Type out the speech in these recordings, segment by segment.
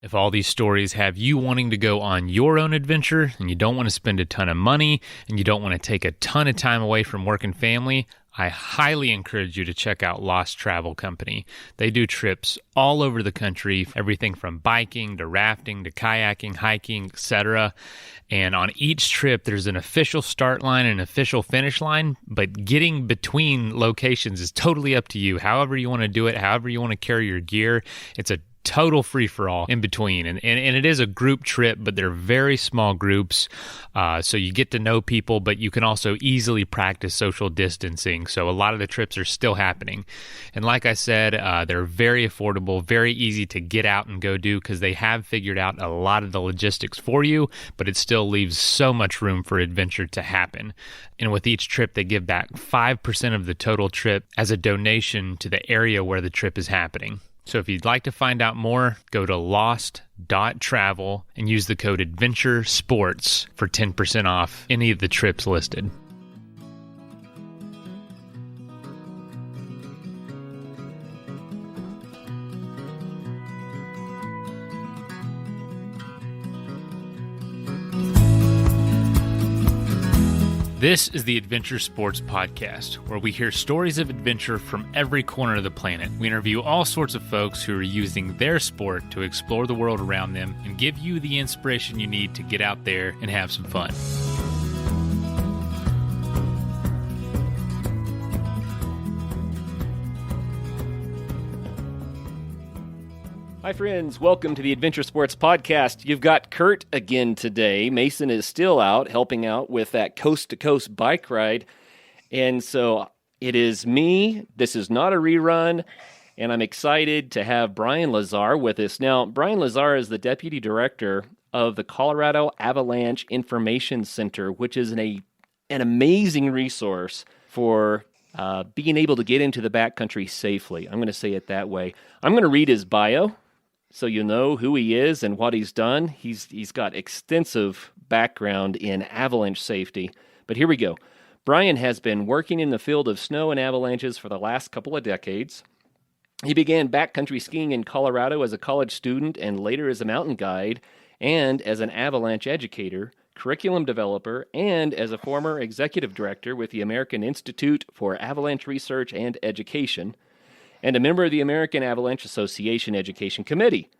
If all these stories have you wanting to go on your own adventure and you don't want to spend a ton of money and you don't want to take a ton of time away from work and family, I highly encourage you to check out Lost Travel Company. They do trips all over the country, everything from biking to rafting to kayaking, hiking, etc. And on each trip, there's an official start line and an official finish line, but getting between locations is totally up to you. However you want to do it, however you want to carry your gear, it's a total free-for-all in between. And it is a group trip, but they're very small groups, so you get to know people, but you can also easily practice social distancing. So a lot of the trips are still happening. And like I said, they're very affordable, very easy to get out and go do because they have figured out a lot of the logistics for you, but it still leaves so much room for adventure to happen. And with each trip, they give back 5% of the total trip as a donation to the area where the trip is happening. So if you'd like to find out more, go to lost.travel and use the code ADVENTURESPORTS for 10% off any of the trips listed. This is the Adventure Sports Podcast, where we hear stories of adventure from every corner of the planet. We interview all sorts of folks who are using their sport to explore the world around them and give you the inspiration you need to get out there and have some fun. Hi, friends. Welcome to the Adventure Sports Podcast. You've got Curt again today. Mason is still out helping out with that coast-to-coast bike ride. And so it is me. This is not a rerun. And I'm excited to have Brian Lazar with us. Now, Brian Lazar is the Deputy Director of the Colorado Avalanche Information Center, which is an amazing resource for being able to get into the backcountry safely. I'm going to say it that way. I'm going to read his bio, so you know who he is and what he's done. He's got extensive background in avalanche safety. But here we go. Brian has been working in the field of snow and avalanches for the last couple of decades. He began backcountry skiing in Colorado as a college student and later as a mountain guide and as an avalanche educator, curriculum developer, and as a former executive director with the American Institute for Avalanche Research and Education, and a member of the American Avalanche Association Education Committee.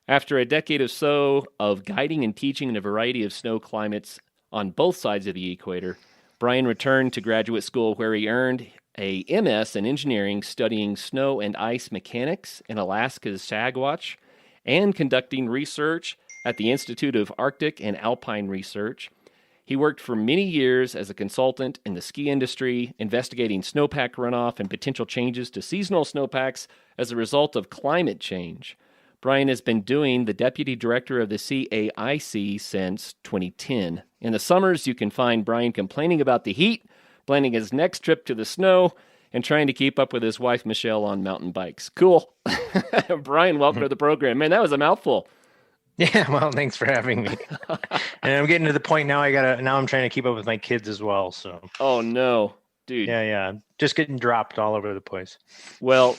After a decade or so of guiding and teaching in a variety of snow climates on both sides of the equator, Brian returned to graduate school where he earned a MS in engineering studying snow and ice mechanics in Alaska's Chugach and conducting research at the Institute of Arctic and Alpine Research. He worked for many years as a consultant in the ski industry, investigating snowpack runoff and potential changes to seasonal snowpacks as a result of climate change. Brian has been doing the deputy director of the CAIC since 2010. In the summers, you can find Brian complaining about the heat, planning his next trip to the snow, and trying to keep up with his wife, Michelle, on mountain bikes. Cool. Brian, welcome to the program. Man, that was a mouthful. Yeah, well, thanks for having me. And I'm getting to the point now now I'm trying to keep up with my kids as well, so. Oh, no. Dude. Yeah. Just getting dropped all over the place. Well,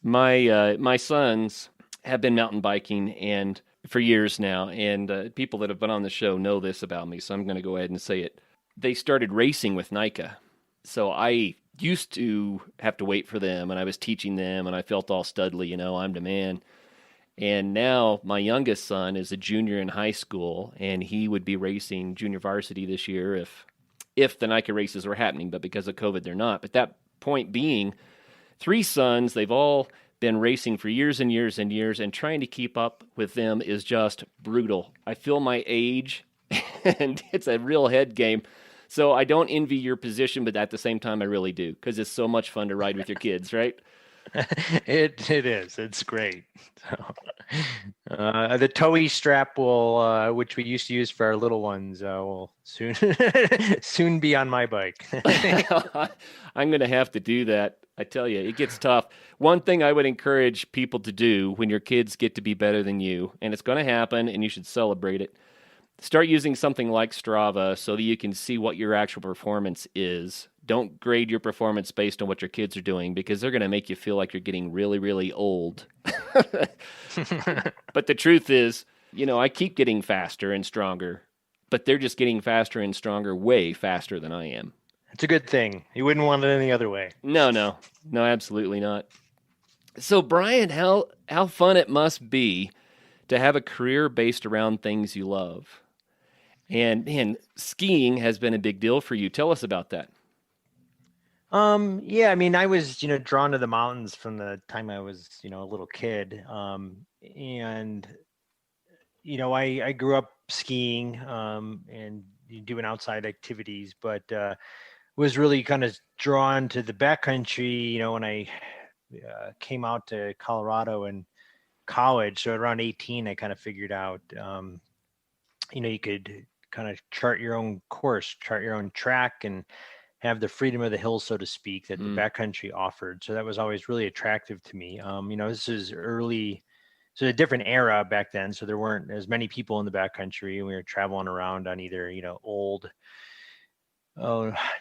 my sons have been mountain biking and for years now, and people that have been on the show know this about me, so I'm going to go ahead and say it. They started racing with NICA. So I used to have to wait for them, and I was teaching them, and I felt all studly, I'm the man. And now my youngest son is a junior in high school, and he would be racing junior varsity this year if the NICA races were happening, but because of COVID, they're not. But that point being, 3 sons, they've all been racing for years and years and years, and trying to keep up with them is just brutal. I feel my age, and it's a real head game. So I don't envy your position, but at the same time, I really do, because it's so much fun to ride with your kids, right? It is. It's great. So, the towing strap will, which we used to use for our little ones, will soon be on my bike. I'm going to have to do that. I tell you, it gets tough. One thing I would encourage people to do when your kids get to be better than you, and it's going to happen, and you should celebrate it. Start using something like Strava so that you can see what your actual performance is. don't grade your performance based on what your kids are doing, because they're going to make you feel like you're getting really, really old. But the truth is, I keep getting faster and stronger, but they're just getting faster and stronger way faster than I am. It's a good thing. You wouldn't want it any other way. No, absolutely not. So, Brian, how fun it must be to have a career based around things you love. And skiing has been a big deal for you. Tell us about that. Yeah, I mean, I was, drawn to the mountains from the time I was, a little kid. And, I grew up skiing, and doing outside activities, but, was really kind of drawn to the backcountry, when I came out to Colorado in college. So around 18, I kind of figured out, you could kind of chart your own course, chart your own track, and have the freedom of the hills, so to speak, that the backcountry offered. So that was always really attractive to me. This is early, so a different era back then. So there weren't as many people in the backcountry, and we were traveling around on either, old,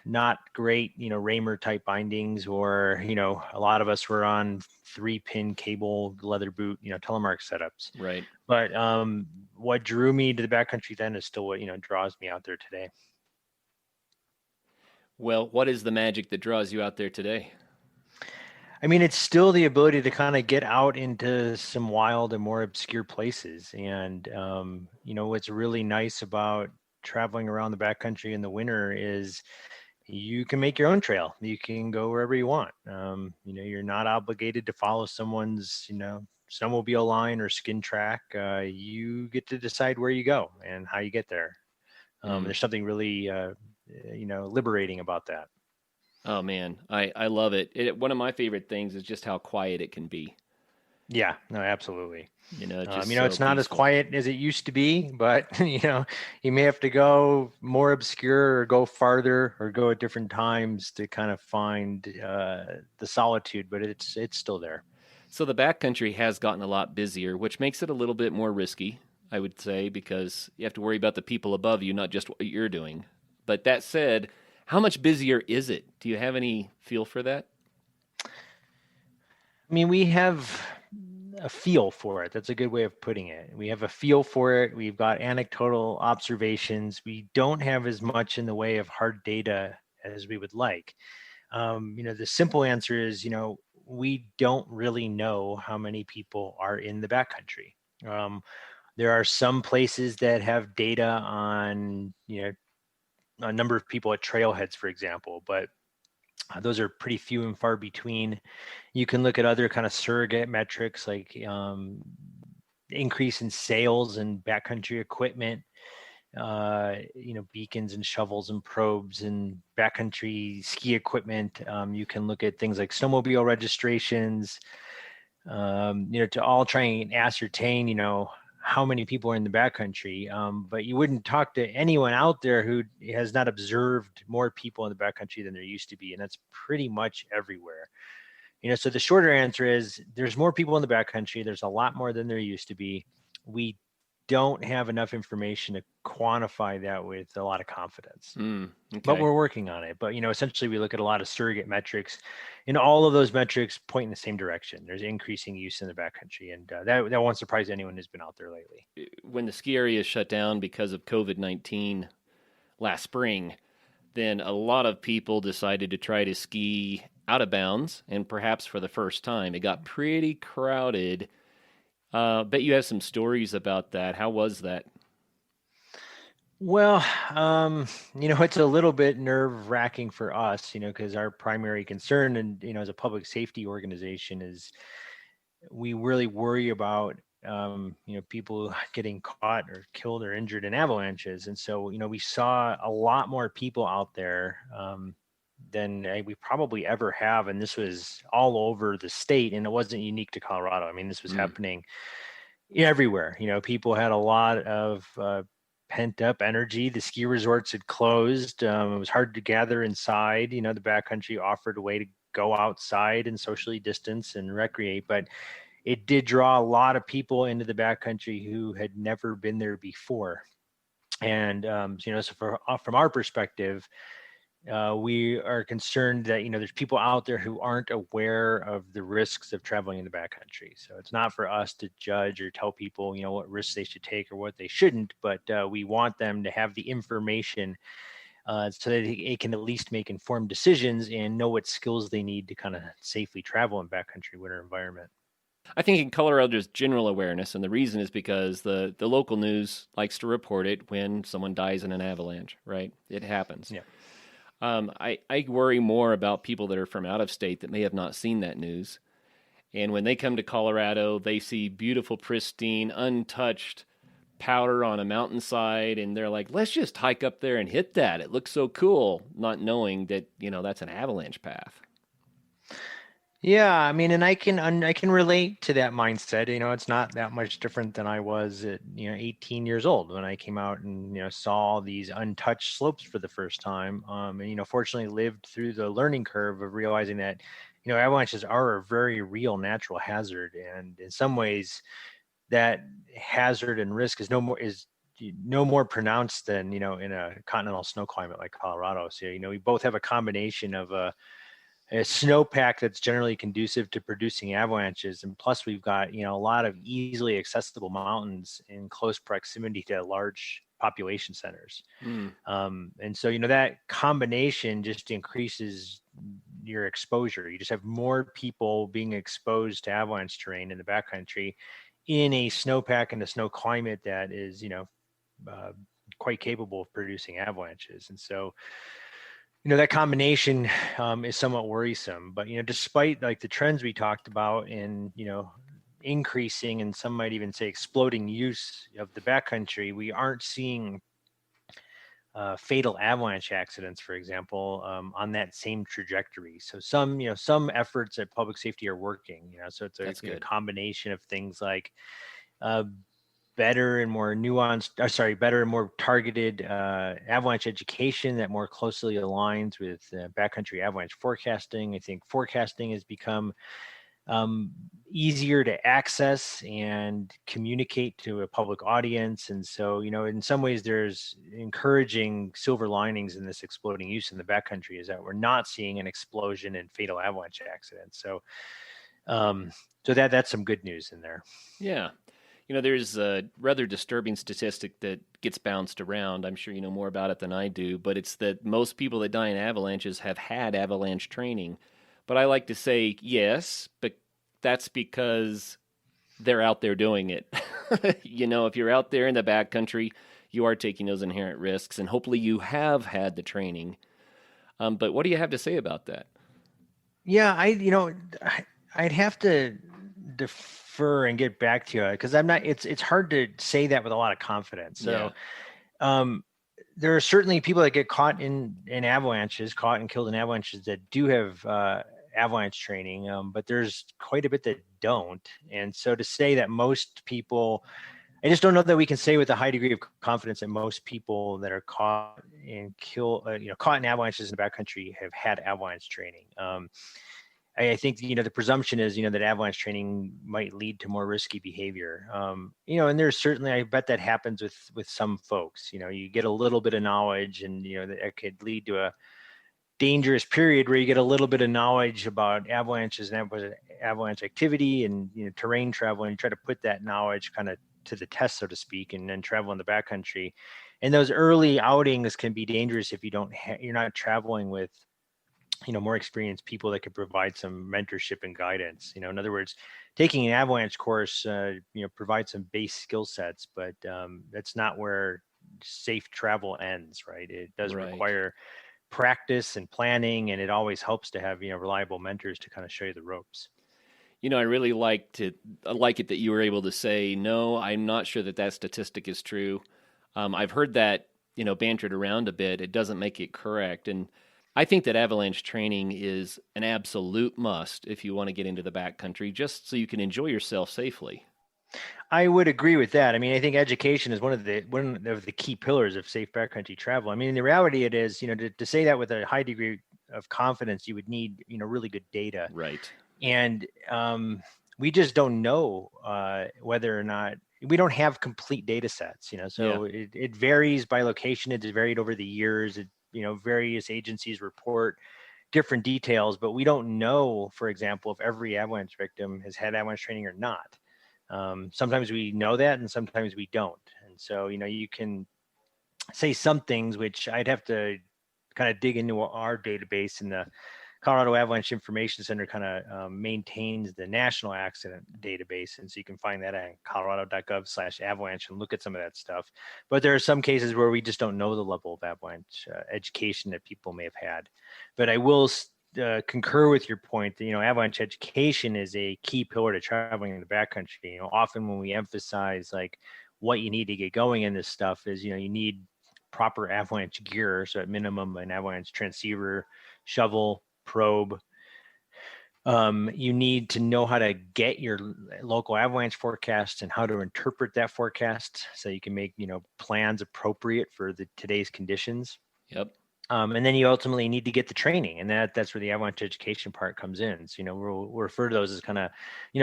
not great, Raymer type bindings, or, a lot of us were on 3-pin cable, leather boot, telemark setups. Right. But what drew me to the backcountry then is still what, draws me out there today. Well, what is the magic that draws you out there today? I mean, it's still the ability to kind of get out into some wild and more obscure places. And, what's really nice about traveling around the backcountry in the winter is you can make your own trail. You can go wherever you want. You're not obligated to follow someone's, snowmobile line or skin track. You get to decide where you go and how you get there. There's something really, liberating about that. Oh man, I love it. One of my favorite things is just how quiet it can be. Yeah, no, absolutely. It's it's not as quiet as it used to be, but you may have to go more obscure or go farther or go at different times to kind of find the solitude, but it's still there. So the backcountry has gotten a lot busier, which makes it a little bit more risky, I would say, because you have to worry about the people above you, not just what you're doing. But that said, how much busier is it? Do you have any feel for that? I mean, we have a feel for it. That's a good way of putting it. We have a feel for it. We've got anecdotal observations. We don't have as much in the way of hard data as we would like. The simple answer is, we don't really know how many people are in the backcountry. There are some places that have data on, a number of people at trailheads, for example, but those are pretty few and far between. You can look at other kind of surrogate metrics like increase in sales and backcountry equipment, beacons and shovels and probes and backcountry ski equipment. You can look at things like snowmobile registrations, to all try and ascertain, how many people are in the backcountry. But you wouldn't talk to anyone out there who has not observed more people in the backcountry than there used to be. And that's pretty much everywhere. So the shorter answer is there's more people in the backcountry. There's a lot more than there used to be. We don't have enough information to quantify that with a lot of confidence, okay. But we're working on it. But, essentially we look at a lot of surrogate metrics, and all of those metrics point in the same direction. There's increasing use in the backcountry, and that won't surprise anyone who's been out there lately. When the ski area shut down because of COVID-19 last spring, then a lot of people decided to try to ski out of bounds, and perhaps for the first time. It got pretty crowded. Bet you have some stories about that. How was that? Well, it's a little bit nerve-wracking for us, because our primary concern and, as a public safety organization is we really worry about, people getting caught or killed or injured in avalanches. And so, we saw a lot more people out there than we probably ever have. And this was all over the state, and it wasn't unique to Colorado. I mean, this was happening everywhere. People had a lot of pent up energy. The ski resorts had closed. It was hard to gather inside. The backcountry offered a way to go outside and socially distance and recreate, but it did draw a lot of people into the backcountry who had never been there before. And, so from our perspective, we are concerned that, there's people out there who aren't aware of the risks of traveling in the backcountry. So it's not for us to judge or tell people, what risks they should take or what they shouldn't, but we want them to have the information so that they can at least make informed decisions and know what skills they need to kind of safely travel in backcountry winter environment. I think in Colorado there's general awareness, and the reason is because the local news likes to report it when someone dies in an avalanche, right? It happens. Yeah. I worry more about people that are from out of state that may have not seen that news. And when they come to Colorado, they see beautiful, pristine, untouched powder on a mountainside, and they're like, let's just hike up there and hit that. It looks so cool, not knowing that, that's an avalanche path. Yeah, I mean, and I can relate to that mindset. It's not that much different than I was at 18 years old when I came out and saw these untouched slopes for the first time. And fortunately lived through the learning curve of realizing that avalanches are a very real natural hazard, and in some ways, that hazard and risk is no more pronounced than in a continental snow climate like Colorado. So we both have a combination of a snowpack that's generally conducive to producing avalanches. And plus we've got, a lot of easily accessible mountains in close proximity to large population centers. And so, that combination just increases your exposure. You just have more people being exposed to avalanche terrain in the backcountry in a snowpack and a snow climate that is, quite capable of producing avalanches. And so, that combination is somewhat worrisome, but, despite like the trends we talked about in, increasing and some might even say exploding use of the backcountry, we aren't seeing fatal avalanche accidents, for example, on that same trajectory. So some efforts at public safety are working, so it's a combination of things like better and more targeted avalanche education that more closely aligns with backcountry avalanche forecasting. I think forecasting has become easier to access and communicate to a public audience. And so, in some ways there's encouraging silver linings in this exploding use in the backcountry is that we're not seeing an explosion in fatal avalanche accidents. So, that's some good news in there. Yeah. There's a rather disturbing statistic that gets bounced around. I'm sure you know more about it than I do, but it's that most people that die in avalanches have had avalanche training. But I like to say yes, but that's because they're out there doing it. If you're out there in the backcountry, you are taking those inherent risks, and hopefully you have had the training. But what do you have to say about that? Yeah, I'd have to defer and get back to you because it's hard to say that with a lot of confidence. So, there are certainly people that get caught and killed in avalanches that do have avalanche training, but there's quite a bit that don't. And so to say that most people, I just don't know that we can say with a high degree of confidence that most people that are caught and caught in avalanches in the backcountry have had avalanche training. I think, the presumption is, that avalanche training might lead to more risky behavior. And there's certainly, I bet that happens with some folks. You get a little bit of knowledge and, that could lead to a dangerous period where you get a little bit of knowledge about avalanches and avalanche activity and, terrain travel, and you try to put that knowledge kind of to the test, so to speak, and then travel in the backcountry. And those early outings can be dangerous if you're not traveling with more experienced people that could provide some mentorship and guidance. In other words, taking an avalanche course, provides some base skill sets, but that's not where safe travel ends, right? It does require practice and planning, and it always helps to have, reliable mentors to kind of show you the ropes. I really like it that you were able to say, no, I'm not sure that statistic is true. I've heard that, bantered around a bit. It doesn't make it correct. And I think that avalanche training is an absolute must if you want to get into the backcountry, just so you can enjoy yourself safely. I would agree with that. I mean, I think education is one of the key pillars of safe backcountry travel. I mean, the reality it is, to say that with a high degree of confidence, you would need, really good data. Right. And we just don't know whether or not we don't have complete data sets, so it varies by location. It's varied over the years. It various agencies report different details, but we don't know, for example, if every avalanche victim has had avalanche training or not. Sometimes we know that and sometimes we don't. And so, you can say some things, which I'd have to kind of dig into our database, and the Colorado Avalanche Information Center kind of maintains the national accident database. And so you can find that at colorado.gov/avalanche and look at some of that stuff. But there are some cases where we just don't know the level of avalanche education that people may have had. But I will concur with your point that, avalanche education is a key pillar to traveling in the backcountry. Often when we emphasize like what you need to get going in this stuff is, you need proper avalanche gear. So at minimum, an avalanche transceiver, shovel, probe. You need to know how to get your local avalanche forecast and how to interpret that forecast so you can make, plans appropriate for today's conditions. Yep. And then you ultimately need to get the training, and that's where the avalanche education part comes in. So, we'll refer to those as kind of,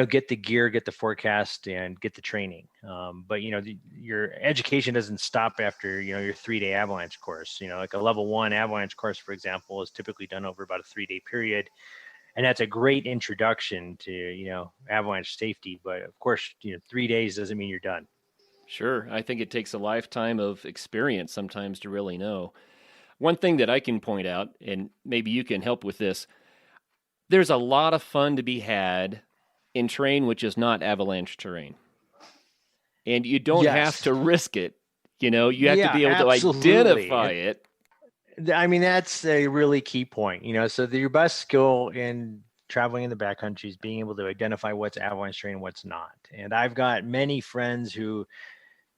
get the gear, get the forecast, and get the training. But, your education doesn't stop after, your 3-day avalanche course. Like a level 1 avalanche course, for example, is typically done over about a 3-day period. And that's a great introduction to, avalanche safety. But of course, 3 days doesn't mean you're done. Sure. I think it takes a lifetime of experience sometimes to really know. One thing that I can point out, and maybe you can help with this, there's a lot of fun to be had in terrain which is not avalanche terrain. And you don't have to risk it. You have to be able to identify it. I mean, that's a really key point. So your best skill in traveling in the backcountry is being able to identify what's avalanche terrain and what's not. And I've got many friends who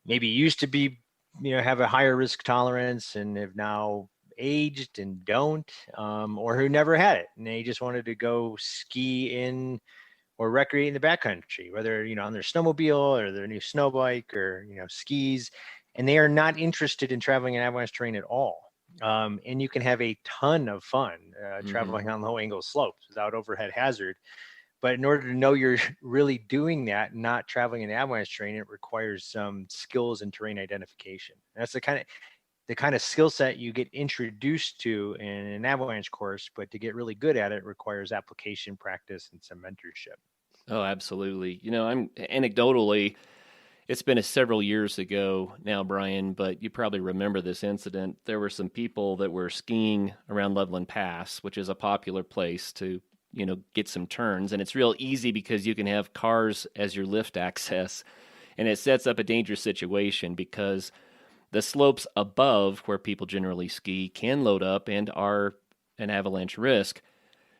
maybe used to be, have a higher risk tolerance and have now aged and don't, or who never had it and they just wanted to go ski in or recreate in the backcountry, whether on their snowmobile or their new snow bike or skis, and they are not interested in traveling in avalanche terrain at all. And you can have a ton of fun traveling on low angle slopes without overhead hazard. But in order to know you're really doing that, not traveling in avalanche terrain, it requires some skills in terrain identification. That's the kind of skill set you get introduced to in an avalanche course, but to get really good at it requires application, practice, and some mentorship. Oh, absolutely. I'm anecdotally, it's been several years ago now, Brian, but you probably remember this incident. There were some people that were skiing around Loveland Pass, which is a popular place to get some turns. And it's real easy because you can have cars as your lift access. And it sets up a dangerous situation because the slopes above where people generally ski can load up and are an avalanche risk.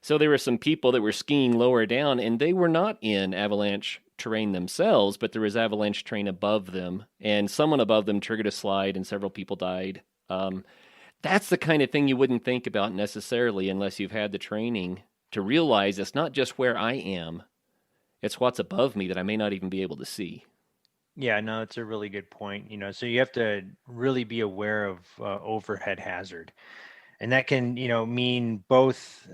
So there were some people that were skiing lower down, and they were not in avalanche terrain themselves, but there was avalanche terrain above them. And someone above them triggered a slide, and several people died. That's the kind of thing you wouldn't think about necessarily unless you've had the training to realize it's not just where I am, it's what's above me that I may not even be able to see. Yeah, no, it's a really good point. So you have to really be aware of overhead hazard. And that can, mean both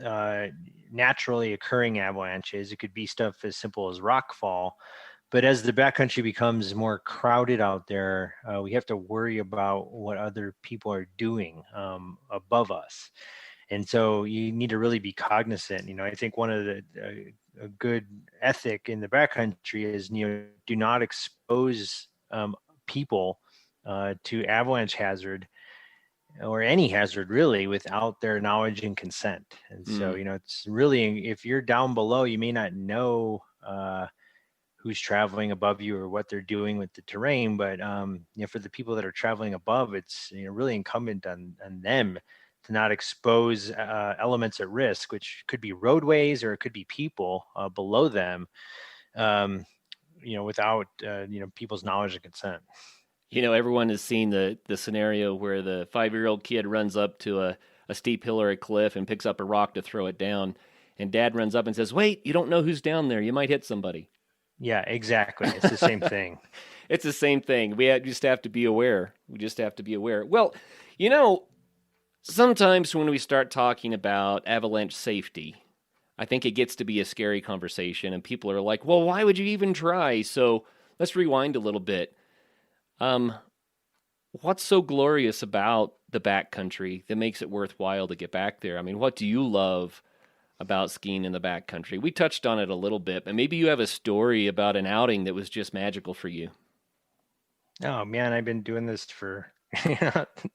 naturally occurring avalanches. It could be stuff as simple as rock fall. But as the backcountry becomes more crowded out there, we have to worry about what other people are doing above us. And so you need to really be cognizant. I think one of a good ethic in the backcountry is, do not expose people to avalanche hazard or any hazard really without their knowledge and consent. And so, it's really, if you're down below, you may not know who's traveling above you or what they're doing with the terrain. But, for the people that are traveling above, it's really incumbent on them to not expose elements at risk, which could be roadways or it could be people below them, without, people's knowledge and consent. Everyone has seen the scenario where the 5-year-old kid runs up to a steep hill or a cliff and picks up a rock to throw it down. And dad runs up and says, "Wait, you don't know who's down there. You might hit somebody." Yeah, exactly. It's the same thing. It's the same thing. We just have to be aware. Well, sometimes when we start talking about avalanche safety, I think it gets to be a scary conversation and people are like, well, why would you even try? So let's rewind a little bit. What's so glorious about the backcountry that makes it worthwhile to get back there? I mean, what do you love about skiing in the backcountry? We touched on it a little bit, but maybe you have a story about an outing that was just magical for you. Oh man, I've been doing this for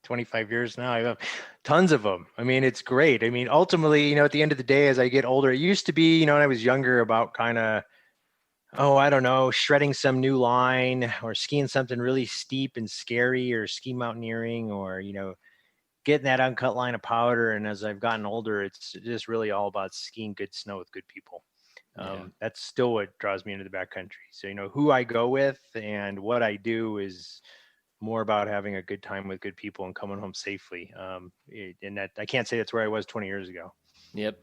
25 years now. I have tons of them. I mean, it's great. I mean, ultimately, at the end of the day, as I get older, it used to be, when I was younger, about kind of, I don't know, shredding some new line or skiing something really steep and scary, or ski mountaineering, or, getting that uncut line of powder. And as I've gotten older, it's just really all about skiing good snow with good people. That's still what draws me into the backcountry. So, who I go with and what I do is more about having a good time with good people and coming home safely. And that, I can't say that's where I was 20 years ago. Yep.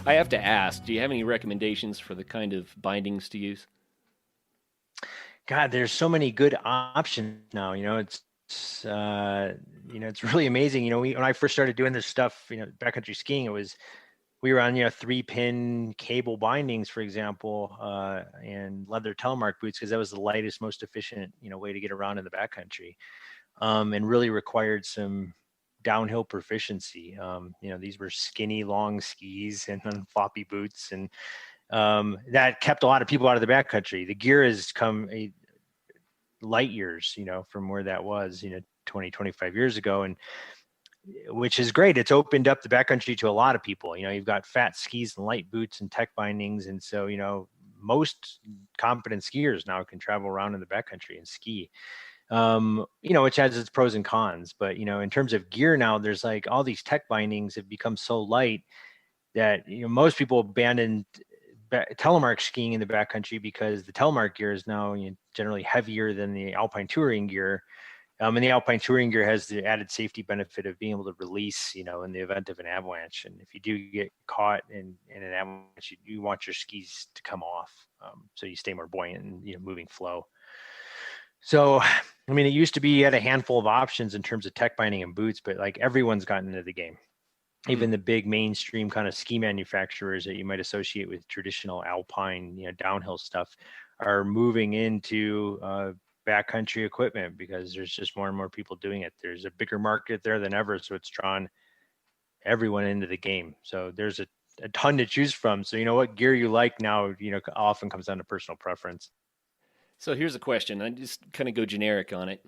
I have to ask, do you have any recommendations for the kind of bindings to use? God, there's so many good options now. It's really amazing. When I first started doing this stuff, backcountry skiing, we were on 3-pin cable bindings, for example, and leather telemark boots, because that was the lightest, most efficient way to get around in the backcountry, and really required some downhill proficiency. These were skinny, long skis and floppy boots, and that kept a lot of people out of the backcountry. The gear has come light years, from where that was, 20, 25 years ago, and which is great. It's opened up the backcountry to a lot of people. You've got fat skis and light boots and tech bindings, and so most competent skiers now can travel around in the backcountry and ski. Which has its pros and cons, but in terms of gear now, there's like all these tech bindings have become so light that most people abandoned telemark skiing in the backcountry, because the telemark gear is now generally heavier than the Alpine touring gear, and the Alpine touring gear has the added safety benefit of being able to release in the event of an avalanche, and if you do get caught in an avalanche, you want your skis to come off, so you stay more buoyant and moving flow. So, it used to be you had a handful of options in terms of tech binding and boots, but like everyone's gotten into the game. Even the big mainstream kind of ski manufacturers that you might associate with traditional Alpine, downhill stuff, are moving into backcountry equipment, because there's just more and more people doing it. There's a bigger market there than ever, so it's drawn everyone into the game. So there's a ton to choose from. So what gear you like now, often comes down to personal preference. So here's a question. I just kind of go generic on it.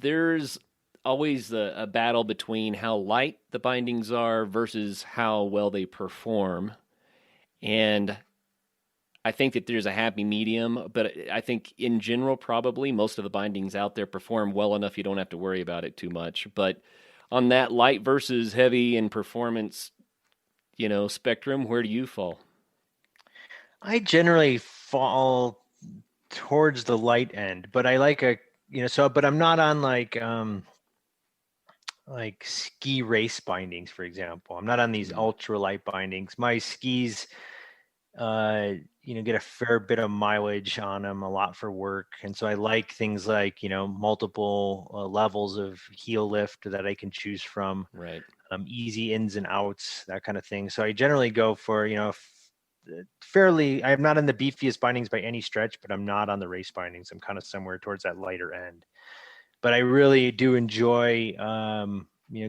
There's always a battle between how light the bindings are versus how well they perform. And I think that there's a happy medium, but I think in general, probably most of the bindings out there perform well enough you don't have to worry about it too much. But on that light versus heavy and performance, spectrum, where do you fall? I generally fall towards the light end, but I like but I'm not on like ski race bindings, for example. I'm not on these ultra light bindings. My skis, get a fair bit of mileage on them, a lot for work. And so I like things like, multiple levels of heel lift that I can choose from, right? Easy ins and outs, that kind of thing. So I generally go for, I'm not in the beefiest bindings by any stretch, but I'm not on the race bindings. I'm kind of somewhere towards that lighter end. But I really do enjoy,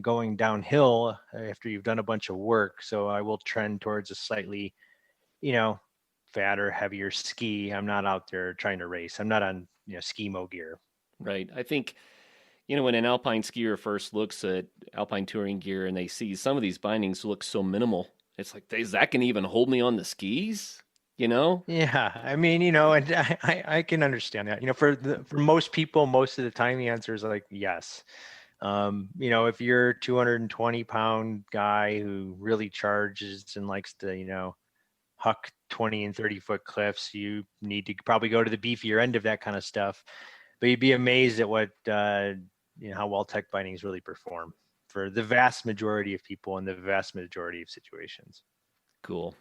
going downhill after you've done a bunch of work. So I will trend towards a slightly, fatter, heavier ski. I'm not out there trying to race. I'm not on, ski-mo gear. Right. I think, when an Alpine skier first looks at Alpine touring gear and they see some of these bindings look so minimal, it's like, is that can even hold me on the skis? Yeah, and I can understand that. For most people, most of the time, the answer is like yes. If you're a 220-pound guy who really charges and likes to, huck 20 and 30-foot cliffs, you need to probably go to the beefier end of that kind of stuff. But you'd be amazed at what how well tech bindings really perform for the vast majority of people in the vast majority of situations. Cool.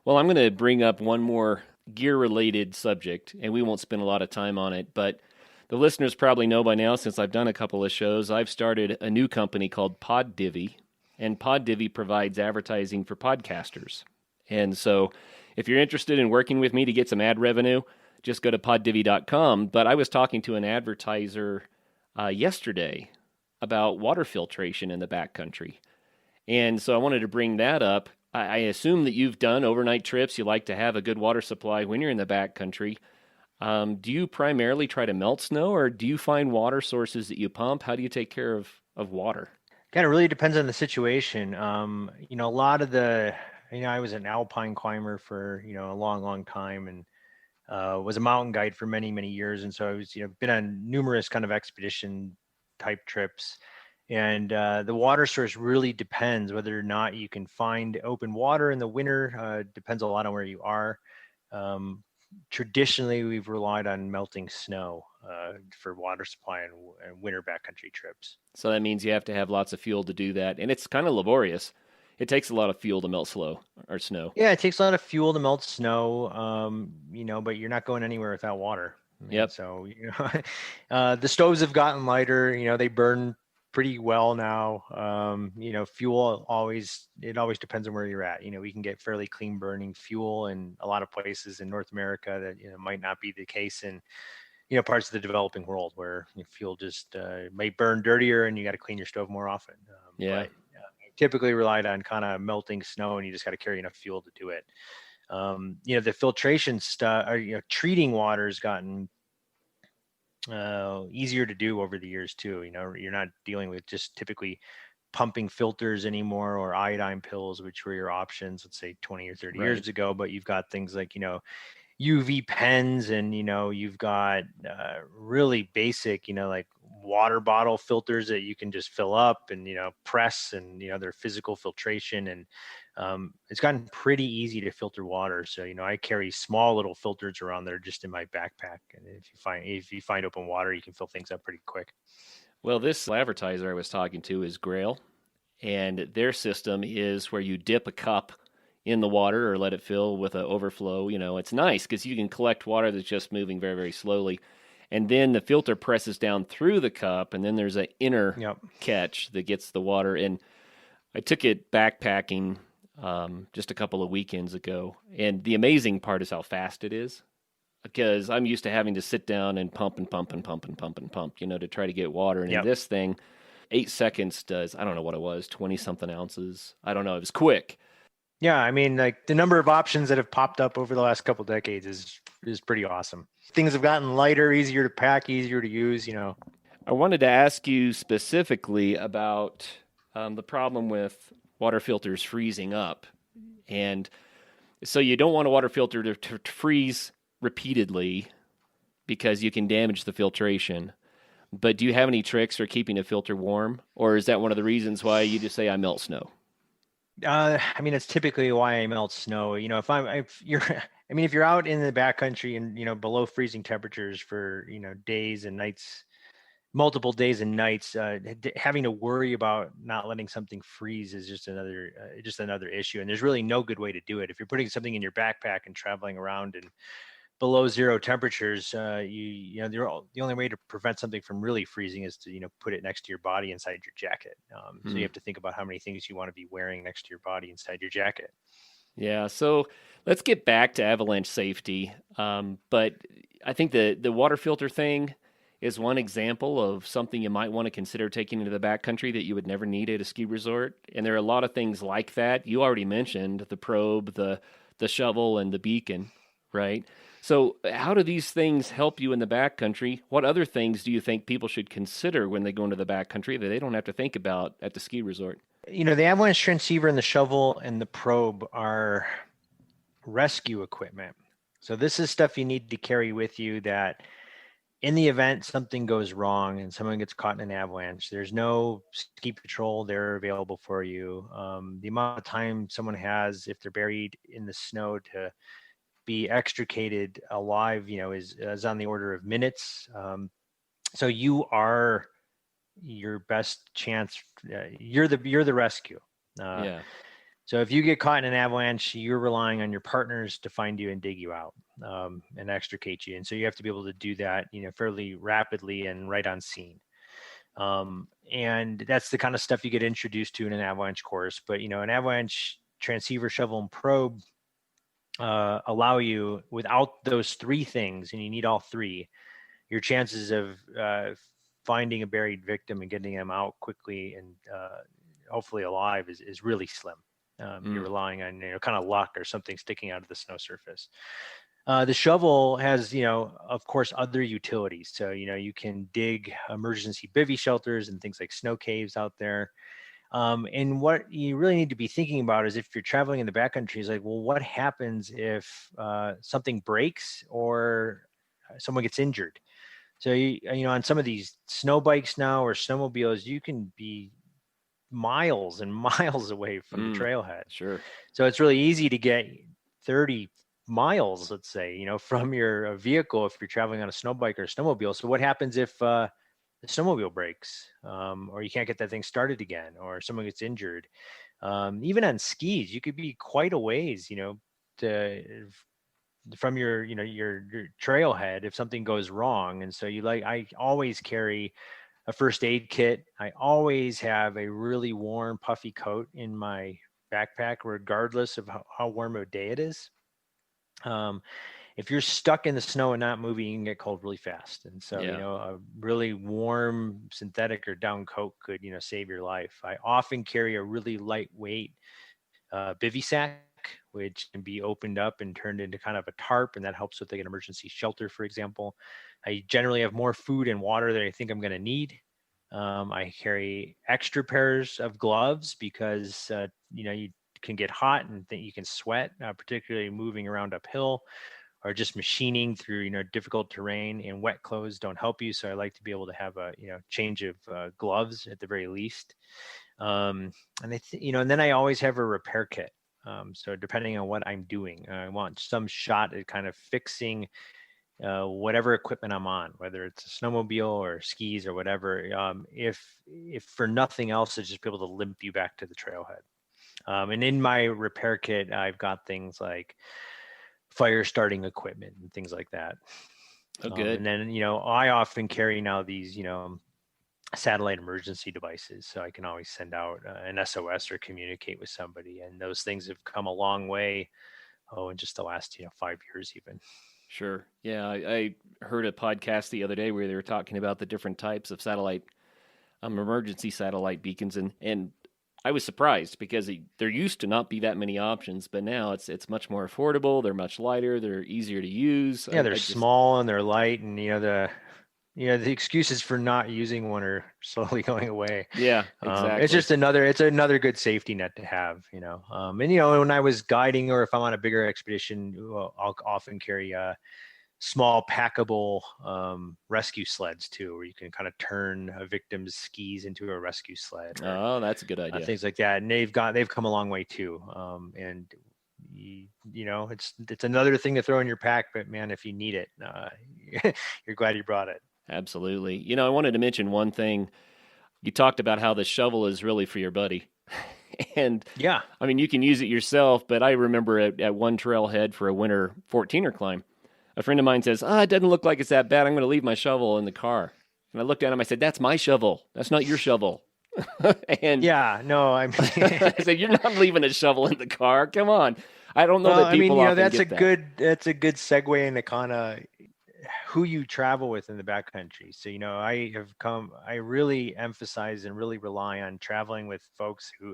Well, I'm going to bring up one more gear-related subject, and we won't spend a lot of time on it, but the listeners probably know by now, since I've done a couple of shows, I've started a new company called Pod Divvy, and PodDivvy provides advertising for podcasters. And so if you're interested in working with me to get some ad revenue, just go to poddivvy.com. But I was talking to an advertiser yesterday about water filtration in the backcountry. And so I wanted to bring that up. I assume that you've done overnight trips. You like to have a good water supply when you're in the backcountry. Do you primarily try to melt snow, or do you find water sources that you pump? How do you take care of water? Kind of really depends on the situation. A lot of I was an Alpine climber for, a long, long time, and was a mountain guide for many, many years. And so I was, been on numerous kind of expedition type trips. And the water source really depends whether or not you can find open water in the winter. Depends a lot on where you are. Traditionally, we've relied on melting snow for water supply and winter backcountry trips. So that means you have to have lots of fuel to do that. And it's kind of laborious. It takes a lot of fuel to melt snow. Yeah, it takes a lot of fuel to melt snow, but you're not going anywhere without water. Yep. So, the stoves have gotten lighter, they burn pretty well now. Fuel always depends on where you're at. We can get fairly clean burning fuel in a lot of places in North America that, might not be the case in, parts of the developing world where fuel just may burn dirtier and you got to clean your stove more often. But, typically relied on kind of melting snow, and you just got to carry enough fuel to do it. The filtration stuff, or treating water has gotten easier to do over the years too. You're not dealing with just typically pumping filters anymore, or iodine pills, which were your options, let's say 20 or 30 years ago. But you've got things like UV pens, and you've got really basic like water bottle filters that you can just fill up and press, and their physical filtration, and it's gotten pretty easy to filter water. So I carry small little filters around there just in my backpack, and if you find open water, you can fill things up pretty quick. Well, this advertiser I was talking to is Grail, and their system is where you dip a cup in the water or let it fill with an overflow. It's nice because you can collect water that's just moving very, very slowly. And then the filter presses down through the cup, and then there's an inner catch that gets the water. And I took it backpacking just a couple of weekends ago. And the amazing part is how fast it is, because I'm used to having to sit down and pump and pump and pump and pump and pump, to try to get water. And in this thing, 8 seconds does, I don't know what it was, 20 something ounces. I don't know. It was quick. Yeah, I mean, like the number of options that have popped up over the last couple of decades is pretty awesome. Things have gotten lighter, easier to pack, easier to use. I wanted to ask you specifically about the problem with water filters freezing up. And so you don't want a water filter to freeze repeatedly because you can damage the filtration. But do you have any tricks for keeping a filter warm? Or is that one of the reasons why you just say I melt snow? It's typically why I melt snow. If you're out in the backcountry and, below freezing temperatures for, days and nights, multiple days and nights, having to worry about not letting something freeze is just another issue. And there's really no good way to do it. If you're putting something in your backpack and traveling around in below zero temperatures, the only way to prevent something from really freezing is to, put it next to your body inside your jacket. So you have to think about how many things you want to be wearing next to your body inside your jacket. Yeah. So let's get back to avalanche safety. But I think the water filter thing is one example of something you might want to consider taking into the backcountry that you would never need at a ski resort. And there are a lot of things like that. You already mentioned the probe, the shovel, and the beacon, right? So how do these things help you in the backcountry? What other things do you think people should consider when they go into the backcountry that they don't have to think about at the ski resort? The avalanche transceiver and the shovel and the probe are rescue equipment. So this is stuff you need to carry with you that in the event something goes wrong and someone gets caught in an avalanche, there's no ski patrol there available for you. The amount of time someone has if they're buried in the snow to be extricated alive, is on the order of minutes. So you are your best chance. You're the rescue. So if you get caught in an avalanche, you're relying on your partners to find you and dig you out and extricate you. And so you have to be able to do that, fairly rapidly and right on scene. And that's the kind of stuff you get introduced to in an avalanche course. But, an avalanche transceiver, shovel, and probe allow you, without those three things, and you need all three, your chances of finding a buried victim and getting them out quickly and hopefully alive is really slim. You're relying on kind of luck or something sticking out of the snow surface. The shovel has, of course, other utilities. So, you can dig emergency bivvy shelters and things like snow caves out there. And what you really need to be thinking about is, if you're traveling in the backcountry, is like, well, what happens if something breaks or someone gets injured? So, on some of these snow bikes now or snowmobiles, you can be miles and miles away from the trailhead. Sure. So it's really easy to get 30 miles, let's say, from your vehicle if you're traveling on a snow bike or a snowmobile. So what happens if the snowmobile breaks, or you can't get that thing started again, or someone gets injured? Even on skis, you could be quite a ways, from your trailhead if something goes wrong. And so I always carry a first aid kit. I always have a really warm, puffy coat in my backpack, regardless of how warm a day it is. If you're stuck in the snow and not moving, you can get cold really fast. And so, a really warm synthetic or down coat could, save your life. I often carry a really lightweight bivvy sack, which can be opened up and turned into kind of a tarp, and that helps with like an emergency shelter, for example. I generally have more food and water than I think I'm going to need. I carry extra pairs of gloves because, you can get hot and you can sweat, particularly moving around uphill or just machining through, difficult terrain, and wet clothes don't help you. So I like to be able to have a, change of gloves at the very least. And then I always have a repair kit. So depending on what I'm doing, I want some shot at kind of fixing whatever equipment I'm on, whether it's a snowmobile or skis or whatever. If for nothing else, to just be able to limp you back to the trailhead. And in my repair kit, I've got things like fire starting equipment and things like that. Oh, good. And then, I often carry now these, satellite emergency devices, so I can always send out an SOS or communicate with somebody. And those things have come a long way, in just the last 5 years even. Sure. Yeah, I heard a podcast the other day where they were talking about the different types of satellite, emergency satellite beacons, and I was surprised because there used to not be that many options, but now it's much more affordable. They're much lighter. They're easier to use. Yeah, they're small and they're light, and the excuses for not using one are slowly going away. Yeah, exactly. It's just another good safety net to have, and when I was guiding, or if I'm on a bigger expedition, I'll often carry small packable rescue sleds too, where you can kind of turn a victim's skis into a rescue sled. Oh, that's a good idea. Things like that. And they've come a long way too. And it's another thing to throw in your pack, but man, if you need it, you're glad you brought it. Absolutely. I wanted to mention one thing. You talked about how the shovel is really for your buddy. And yeah, I mean, you can use it yourself, but I remember at one trailhead for a winter 14er climb, a friend of mine says, it doesn't look like it's that bad. I'm going to leave my shovel in the car. And I looked at him, I said, that's my shovel. That's not your shovel. And yeah, no, I mean, I said, you're not leaving a shovel in the car. Come on. I don't know that people often that's get that's a good segue into kind of who you travel with in the backcountry. So, I really emphasize and really rely on traveling with folks who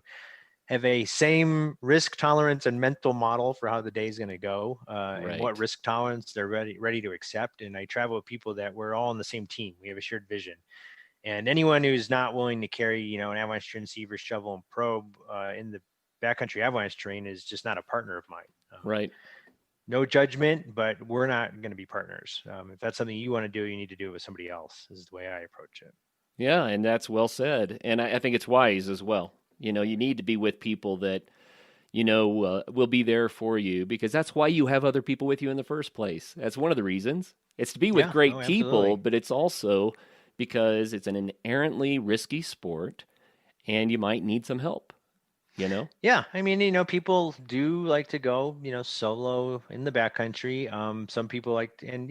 have a same risk tolerance and mental model for how the day is going to go, and what risk tolerance they're ready to accept. And I travel with people that we're all on the same team. We have a shared vision. And anyone who's not willing to carry, an avalanche transceiver, shovel, and probe in the backcountry avalanche terrain is just not a partner of mine. Right. No judgment, but we're not going to be partners. If that's something you want to do, you need to do it with somebody else. This is the way I approach it. Yeah, and that's well said. And I think it's wise as well. You need to be with people that, will be there for you, because that's why you have other people with you in the first place. That's one of the reasons. It's to be with great people, but it's also because it's an inherently risky sport and you might need some help, Yeah. I mean, people do like to go, solo in the backcountry. Some people like, and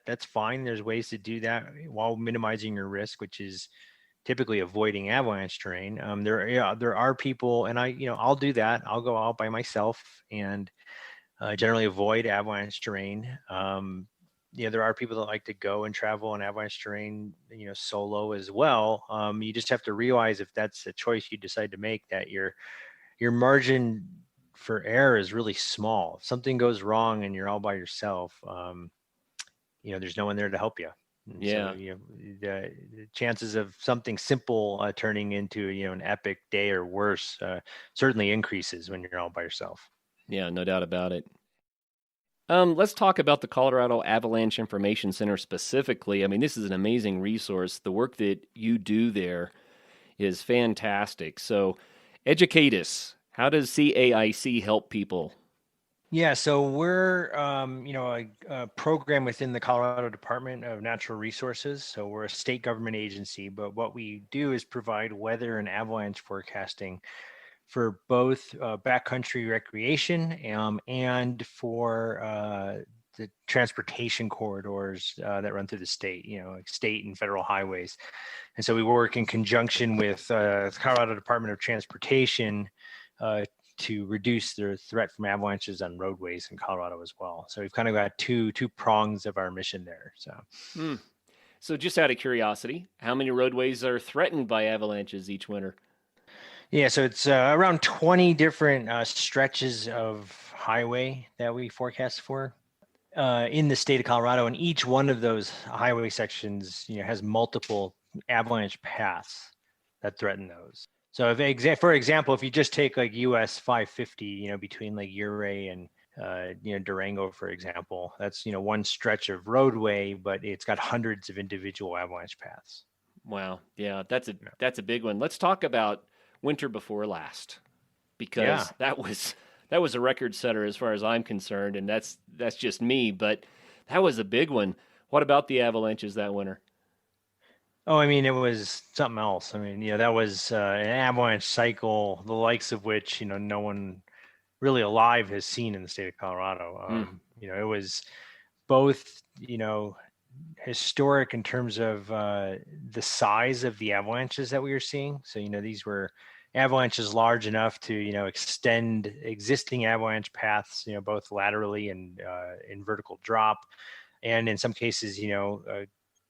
that's fine. There's ways to do that while minimizing your risk, which is typically avoiding avalanche terrain. There are people, and I'll do that. I'll go out by myself and generally avoid avalanche terrain. There are people that like to go and travel on avalanche terrain, solo as well. You just have to realize, if that's a choice you decide to make, that your margin for error is really small. If something goes wrong and you're all by yourself, there's no one there to help you. And Yeah. So, the chances of something simple turning into, an epic day or worse certainly increases when you're all by yourself. Yeah, no doubt about it. Let's talk about the Colorado Avalanche Information Center specifically. I mean, this is an amazing resource. The work that you do there is fantastic. So, educate us. How does CAIC help people? Yeah, so we're a program within the Colorado Department of Natural Resources. So we're a state government agency, but what we do is provide weather and avalanche forecasting for both backcountry recreation and for the transportation corridors that run through the state, like state and federal highways. And so we work in conjunction with the Colorado Department of Transportation to reduce the threat from avalanches on roadways in Colorado as well. So we've kind of got two prongs of our mission there. So just out of curiosity, how many roadways are threatened by avalanches each winter? Yeah, so it's around 20 different stretches of highway that we forecast for in the state of Colorado, and each one of those highway sections, has multiple avalanche paths that threaten those. So, for example, if you just take like US 550, between like Ouray and Durango, for example, that's one stretch of roadway, but it's got hundreds of individual avalanche paths. Wow, yeah, that's a big one. Let's talk about winter before last, because that was a record setter as far as I'm concerned, and that's just me, but that was a big one. What about the avalanches that winter? Oh, I mean, it was something else. I mean, that was an avalanche cycle, the likes of which, no one really alive has seen in the state of Colorado. It was both, historic in terms of the size of the avalanches that we were seeing. So, these were avalanches large enough to, extend existing avalanche paths, both laterally and in vertical drop. And in some cases,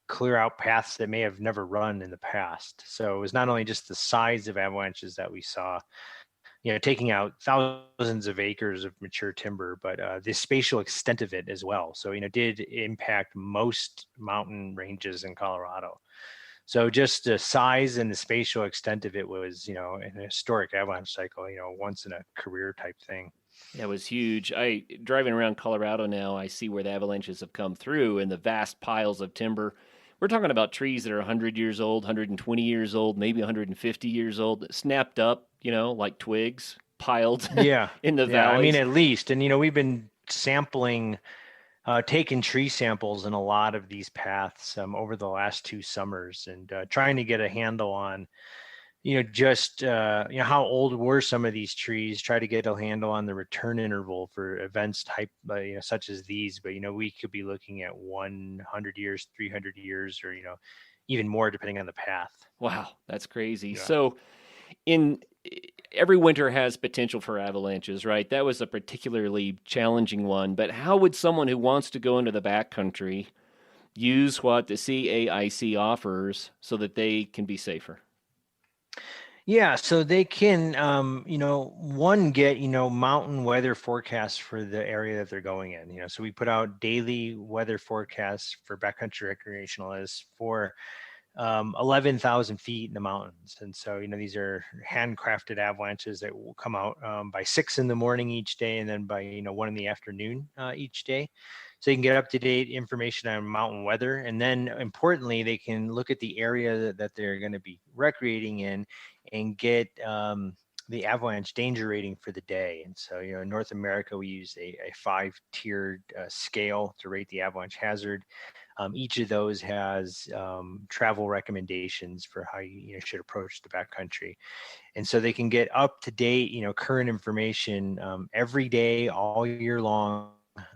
clear out paths that may have never run in the past. So it was not only just the size of avalanches that we saw, taking out thousands of acres of mature timber, but the spatial extent of it as well. So, did impact most mountain ranges in Colorado. So just the size and the spatial extent of it was, an historic avalanche cycle, once in a career type thing. Yeah, it was huge. Driving around Colorado now, I see where the avalanches have come through and the vast piles of timber. We're talking about trees that are 100 years old, 120 years old, maybe 150 years old, snapped up, like twigs piled in the valleys. I mean, at least. And, we've been sampling, taking tree samples in a lot of these paths over the last 2 summers, and trying to get a handle on, how old were some of these trees, try to get a handle on the return interval for events type, such as these. But, we could be looking at 100 years, 300 years, or, even more depending on the path. Wow, that's crazy. Yeah. So every winter has potential for avalanches, right? That was a particularly challenging one. But how would someone who wants to go into the backcountry use what the CAIC offers so that they can be safer? Yeah, so they can, get, mountain weather forecasts for the area that they're going in. So we put out daily weather forecasts for backcountry recreationalists for 11,000 feet in the mountains. And so, these are handcrafted avalanches that will come out by 6 in the morning each day, and then by, 1 in the afternoon each day. So you can get up-to-date information on mountain weather. And then importantly, they can look at the area that they're going to be recreating in and get the avalanche danger rating for the day. And so, in North America, we use a 5-tiered scale to rate the avalanche hazard. Each of those has travel recommendations for how you should approach the backcountry. And so they can get up-to-date, current information every day, all year long.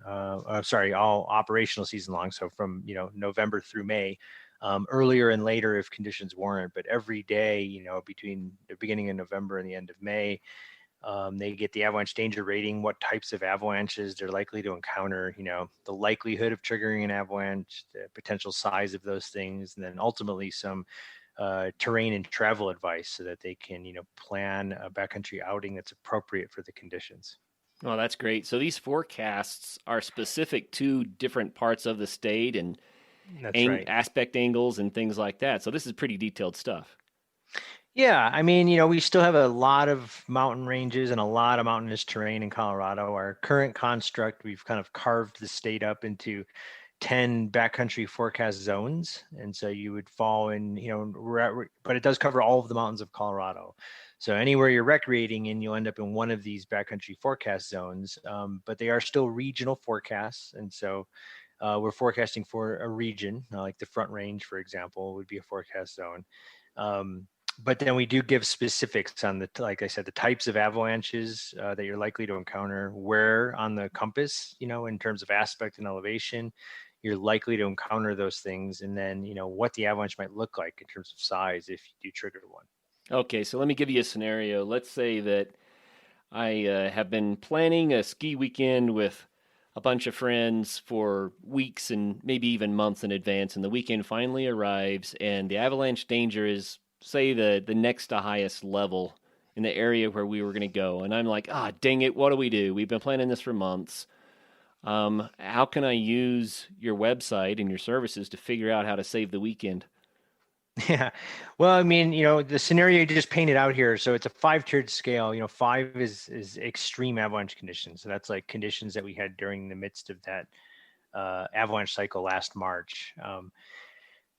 All operational season long. So from, November through May, earlier and later if conditions warrant. But every day, between the beginning of November and the end of May, they get the avalanche danger rating, what types of avalanches they're likely to encounter, the likelihood of triggering an avalanche, the potential size of those things, and then ultimately some terrain and travel advice so that they can, plan a backcountry outing that's appropriate for the conditions. Oh, that's great. So these forecasts are specific to different parts of the state and That's right. aspect angles and things like that. So this is pretty detailed stuff. Yeah, I mean, we still have a lot of mountain ranges and a lot of mountainous terrain in Colorado. Our current construct, we've kind of carved the state up into 10 backcountry forecast zones. And so you would fall in, but it does cover all of the mountains of Colorado. So anywhere you're recreating in, you'll end up in one of these backcountry forecast zones, but they are still regional forecasts. And so we're forecasting for a region, like the Front Range, for example, would be a forecast zone. But then we do give specifics on like I said, the types of avalanches that you're likely to encounter, where on the compass, in terms of aspect and elevation, you're likely to encounter those things. And then, what the avalanche might look like in terms of size if you do trigger one. Okay, so let me give you a scenario. Let's say that I have been planning a ski weekend with a bunch of friends for weeks and maybe even months in advance, and the weekend finally arrives, and the avalanche danger is, say, the next to highest level in the area where we were going to go. And I'm like, dang it, what do we do? We've been planning this for months. How can I use your website and your services to figure out how to save the weekend? Yeah. Well, I mean, the scenario you just painted out here, so it's a 5-tiered scale. 5 is extreme avalanche conditions. So that's like conditions that we had during the midst of that avalanche cycle last March.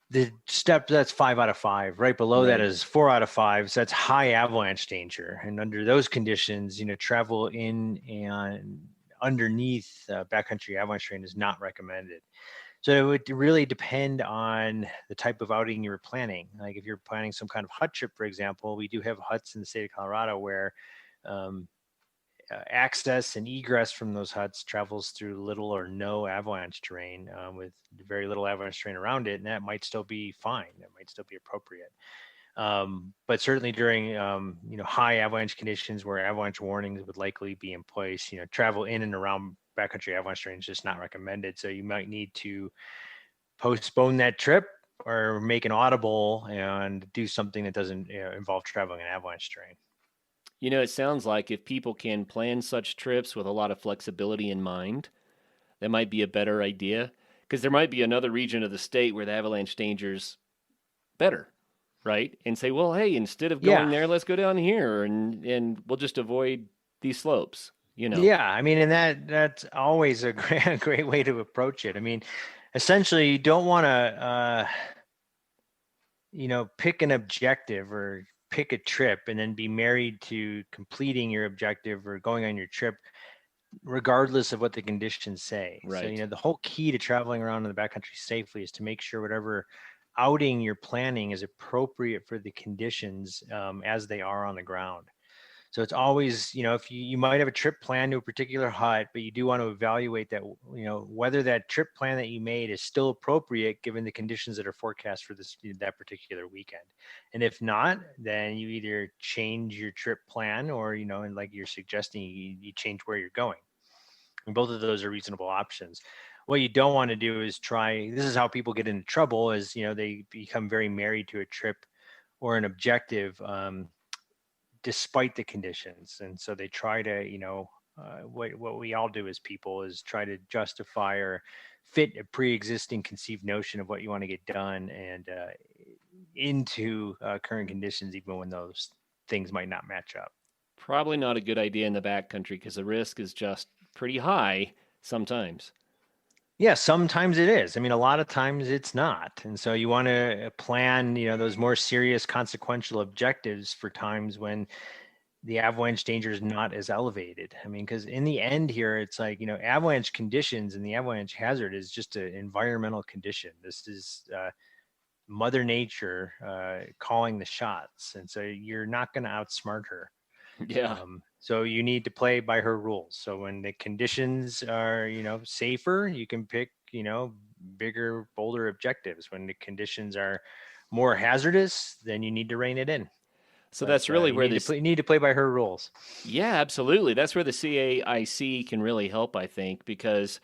The step, that's 5 out of 5. Right below that is 4 out of 5. So that's high avalanche danger. And under those conditions, travel in and underneath backcountry avalanche terrain is not recommended. So it would really depend on the type of outing you were planning. Like if you're planning some kind of hut trip, for example, we do have huts in the state of Colorado where access and egress from those huts travels through little or no avalanche terrain with very little avalanche terrain around it. And that might still be fine. That might still be appropriate. But certainly during, high avalanche conditions where avalanche warnings would likely be in place, travel in and around backcountry avalanche terrain is just not recommended. So you might need to postpone that trip or make an audible and do something that doesn't involve traveling in avalanche terrain. It sounds like if people can plan such trips with a lot of flexibility in mind, that might be a better idea, because there might be another region of the state where the avalanche danger's better, right? And say, well, hey, instead of going there, let's go down here and we'll just avoid these slopes. Yeah, I mean, and that's always a great way to approach it. I mean, essentially, you don't want to, pick an objective or pick a trip and then be married to completing your objective or going on your trip, regardless of what the conditions say. Right. So, the whole key to traveling around in the backcountry safely is to make sure whatever outing you're planning is appropriate for the conditions as they are on the ground. So it's always, if you might have a trip plan to a particular hut, but you do want to evaluate that, whether that trip plan that you made is still appropriate given the conditions that are forecast for that particular weekend. And if not, then you either change your trip plan or, and like you're suggesting, you change where you're going. And both of those are reasonable options. What you don't want to do is this is how people get into trouble is, they become very married to a trip or an objective, despite the conditions. And so they try to, what we all do as people is try to justify or fit a pre-existing conceived notion of what you want to get done and into current conditions, even when those things might not match up. Probably not a good idea in the backcountry because the risk is just pretty high sometimes. Yeah, sometimes it is. I mean, a lot of times it's not. And so you want to plan, those more serious consequential objectives for times when the avalanche danger is not as elevated. I mean, because in the end here, it's like, avalanche conditions and the avalanche hazard is just an environmental condition. This is Mother Nature calling the shots. And so you're not going to outsmart her. Yeah. So you need to play by her rules. So when the conditions are, safer, you can pick, bigger, bolder objectives. When the conditions are more hazardous, then you need to rein it in. So that's really where you need to play by her rules. Yeah, absolutely. That's where the CAIC can really help, I think, because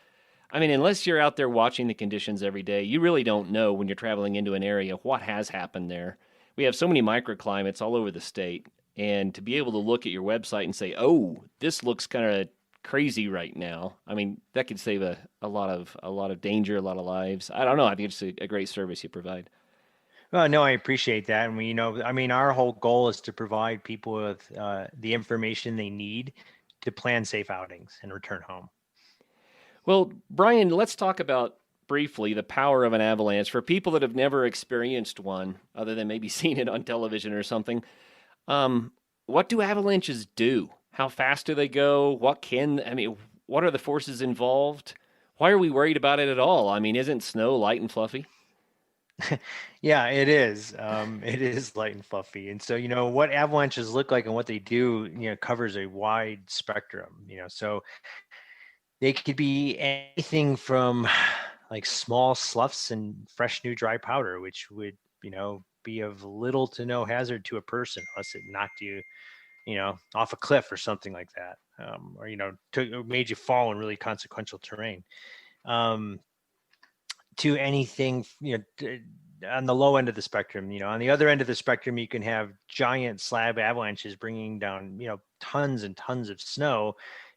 I mean, unless you're out there watching the conditions every day, you really don't know when you're traveling into an area what has happened there. We have so many microclimates all over the state, and to be able to look at your website and say, "Oh, this looks kind of crazy right now," I mean, that could save a lot of danger, a lot of lives. I don't know. I think it's a great service you provide. Well, no, I appreciate that. And I mean, our whole goal is to provide people with the information they need to plan safe outings and return home. Well, Brian, let's talk about briefly the power of an avalanche for people that have never experienced one, other than maybe seen it on television or something. What do avalanches do? How fast do they go? What are the forces involved? Why are we worried about it at all? I mean, isn't snow light and fluffy? Yeah, it is. It is light and fluffy. And so, what avalanches look like and what they do, covers a wide spectrum, so they could be anything from like small sloughs and fresh new dry powder, which would, be of little to no hazard to a person unless it knocked you, off a cliff or something like that. Or made you fall in really consequential terrain. To anything, on the low end of the spectrum, on the other end of the spectrum, you can have giant slab avalanches bringing down, tons and tons of snow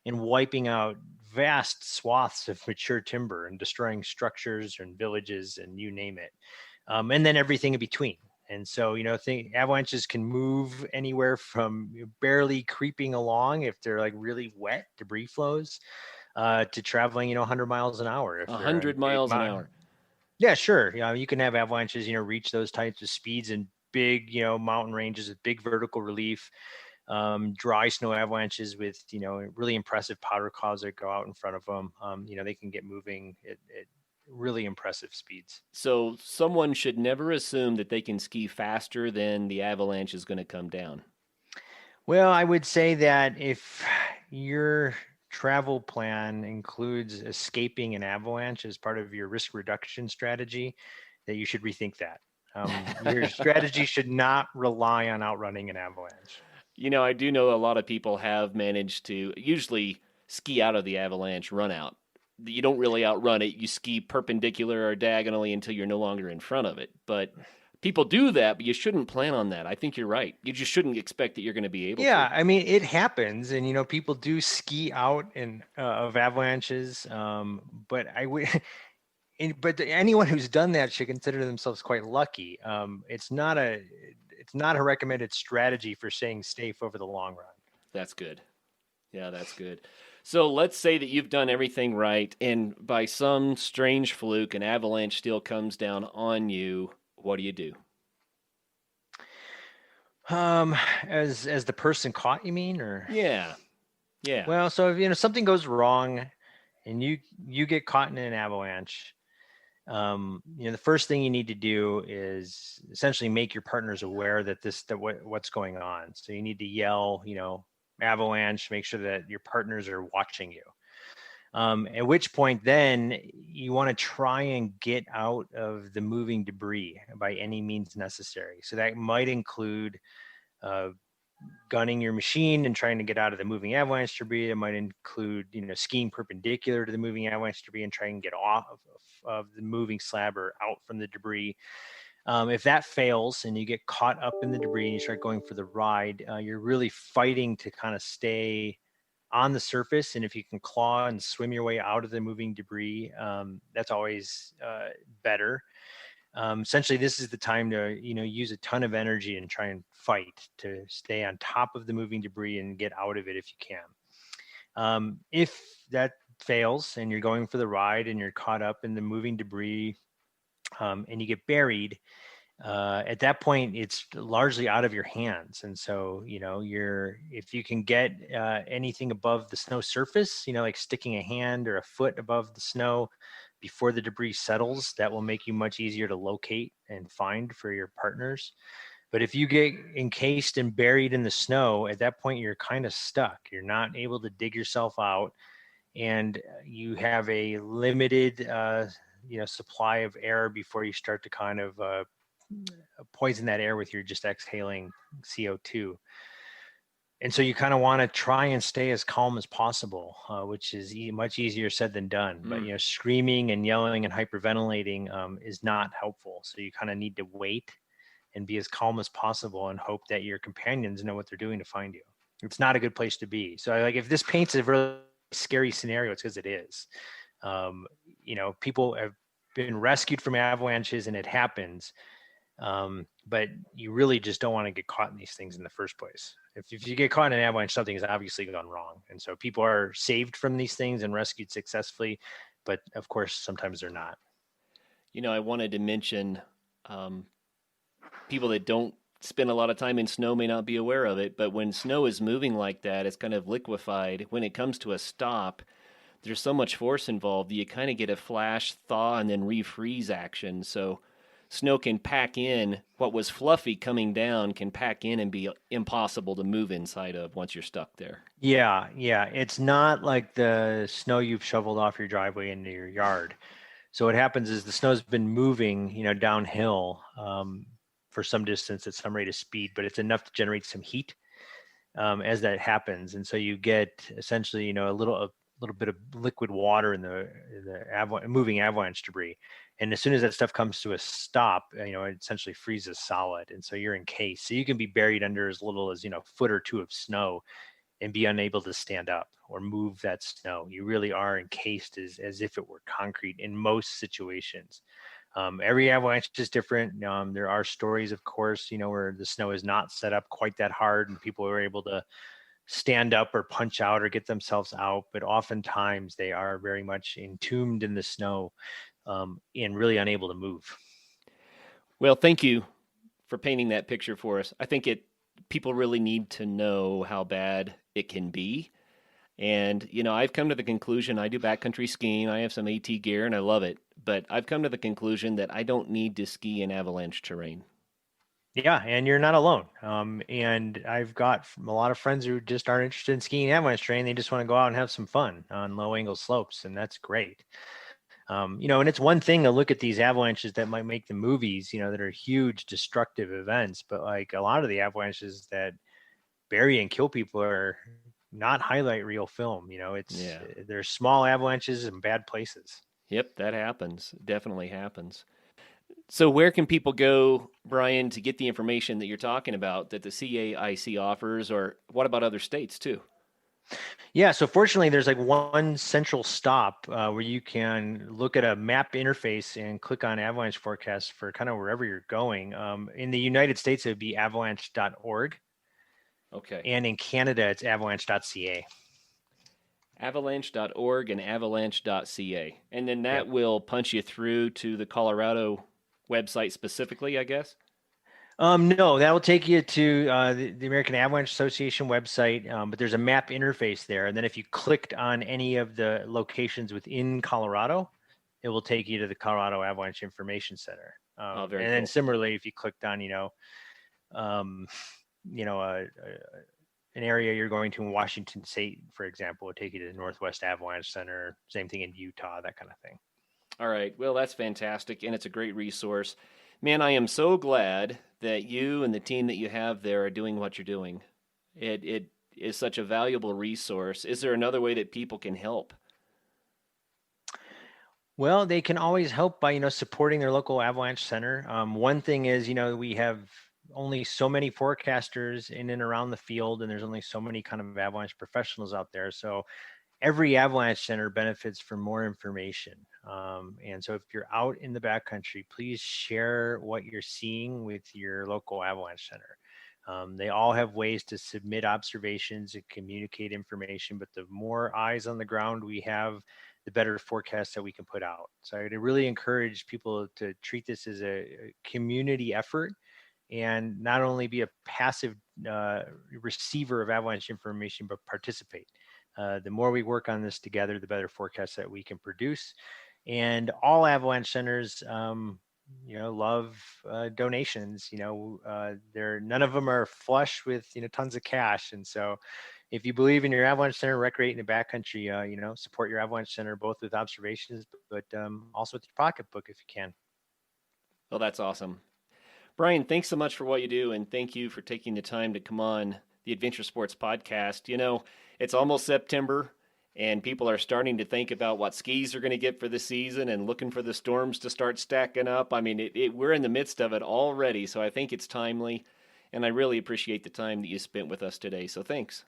and wiping out vast swaths of mature timber and destroying structures and villages and you name it. And then everything in between. And so, avalanches can move anywhere from barely creeping along if they're like really wet debris flows to traveling, 100 miles an hour. 100 miles an hour. Yeah, sure. You can have avalanches, reach those types of speeds in big, mountain ranges with big vertical relief, dry snow avalanches with, really impressive powder clouds that go out in front of them. They can get moving at really impressive speeds. So someone should never assume that they can ski faster than the avalanche is going to come down. Well, I would say that if your travel plan includes escaping an avalanche as part of your risk reduction strategy, that you should rethink that. Your strategy should not rely on outrunning an avalanche. I do know a lot of people have managed to usually ski out of the avalanche run out. You don't really outrun it. You ski perpendicular or diagonally until you're no longer in front of it. But people do that, but you shouldn't plan on that. I think you're right. You just shouldn't expect that you're going to be able to. Yeah, I mean, it happens. And, people do ski out of avalanches. But but anyone who's done that should consider themselves quite lucky. It's not a recommended strategy for staying safe over the long run. That's good. Yeah, that's good. So let's say that you've done everything right, and by some strange fluke, an avalanche still comes down on you. What do you do? As the person caught, you mean, or? Yeah. Well, so if something goes wrong, and you get caught in an avalanche, the first thing you need to do is essentially make your partners aware that what's going on. So you need to yell, avalanche, make sure that your partners are watching you. At which point then you want to try and get out of the moving debris by any means necessary. So that might include gunning your machine and trying to get out of the moving avalanche debris. It might include, skiing perpendicular to the moving avalanche debris and trying to get off of the moving slab or out from the debris. If that fails and you get caught up in the debris and you start going for the ride, you're really fighting to kind of stay on the surface. And if you can claw and swim your way out of the moving debris, that's always better. Essentially, this is the time to, use a ton of energy and try and fight to stay on top of the moving debris and get out of it if you can. If that fails and you're going for the ride and you're caught up in the moving debris and you get buried, at that point it's largely out of your hands. And so, if you can get anything above the snow surface, like sticking a hand or a foot above the snow before the debris settles, that will make you much easier to locate and find for your partners. But if you get encased and buried in the snow, at that point you're kind of stuck. You're not able to dig yourself out, and you have a limited supply of air before you start to kind of poison that air with your just exhaling CO2. And so you kind of want to try and stay as calm as possible, which is much easier said than done. But screaming and yelling and hyperventilating is not helpful. So you kind of need to wait and be as calm as possible and hope that your companions know what they're doing to find you. It's not a good place to be. So like if this paints a really scary scenario, it's because it is. People have been rescued from avalanches and it happens. But you really just don't want to get caught in these things in the first place. If you get caught in an avalanche, something has obviously gone wrong. And so people are saved from these things and rescued successfully, but of course, sometimes they're not. I wanted to mention people that don't spend a lot of time in snow may not be aware of it, but when snow is moving like that, it's kind of liquefied. When it comes to a stop, there's so much force involved that you kind of get a flash, thaw, and then refreeze action. So snow can pack in. What was fluffy coming down can pack in and be impossible to move inside of once you're stuck there. Yeah. It's not like the snow you've shoveled off your driveway into your yard. So what happens is the snow's been moving, downhill for some distance at some rate of speed, but it's enough to generate some heat as that happens. And so you get essentially, a little bit of liquid water in the moving avalanche debris. And as soon as that stuff comes to a stop, it essentially freezes solid. And so you're encased. So you can be buried under as little as, a foot or two of snow and be unable to stand up or move that snow. You really are encased as if it were concrete in most situations. Every avalanche is different. There are stories, of course, where the snow is not set up quite that hard and people are able to stand up or punch out or get themselves out. But oftentimes they are very much entombed in the snow and really unable to move. Well, thank you for painting that picture for us. I think people really need to know how bad it can be. And, I've come to the conclusion, I do backcountry skiing. I have some AT gear and I love it. But I've come to the conclusion that I don't need to ski in avalanche terrain. Yeah, and you're not alone. And I've got a lot of friends who just aren't interested in skiing avalanche terrain. They just want to go out and have some fun on low angle slopes, and that's great. And it's one thing to look at these avalanches that might make the movies, that are huge destructive events, but like a lot of the avalanches that bury and kill people are not highlight reel film. There's small avalanches in bad places. Yep, that happens. Definitely happens. So where can people go, Brian, to get the information that you're talking about that the CAIC offers, or what about other states too? Yeah, so fortunately, there's like one central stop where you can look at a map interface and click on Avalanche Forecasts for kind of wherever you're going. In the United States, it would be avalanche.org. Okay. And in Canada, it's avalanche.ca. Avalanche.org and avalanche.ca. And then that will punch you through to the Colorado website specifically, I guess? No, that will take you to the American Avalanche Association website, but there's a map interface there. And then if you clicked on any of the locations within Colorado, it will take you to the Colorado Avalanche Information Center. Then similarly, if you clicked on, an area you're going to in Washington State, for example, would take you to the Northwest Avalanche Center. Same thing in Utah, that kind of thing. All right. Well, that's fantastic, and it's a great resource. Man, I am so glad that you and the team that you have there are doing what you're doing. It is such a valuable resource. Is there another way that people can help? Well, they can always help by, supporting their local avalanche center. One thing is, we have only so many forecasters in and around the field, and there's only so many kind of avalanche professionals out there. So every avalanche center benefits from more information. And so if you're out in the backcountry, please share what you're seeing with your local avalanche center. They all have ways to submit observations and communicate information, but the more eyes on the ground we have, the better forecasts that we can put out. So I would really encourage people to treat this as a community effort and not only be a passive receiver of avalanche information, but participate. The more we work on this together, the better forecasts that we can produce. And all avalanche centers, love donations. None of them are flush with tons of cash, and so if you believe in your Avalanche Center, recreate in the backcountry, support your Avalanche Center, both with observations, but also with your pocketbook if you can. Well, that's awesome. Brian, thanks so much for what you do, and thank you for taking the time to come on the Adventure Sports Podcast. It's almost September, and people are starting to think about what skis are going to get for the season and looking for the storms to start stacking up. I mean, we're in the midst of it already, so I think it's timely, and I really appreciate the time that you spent with us today, so thanks.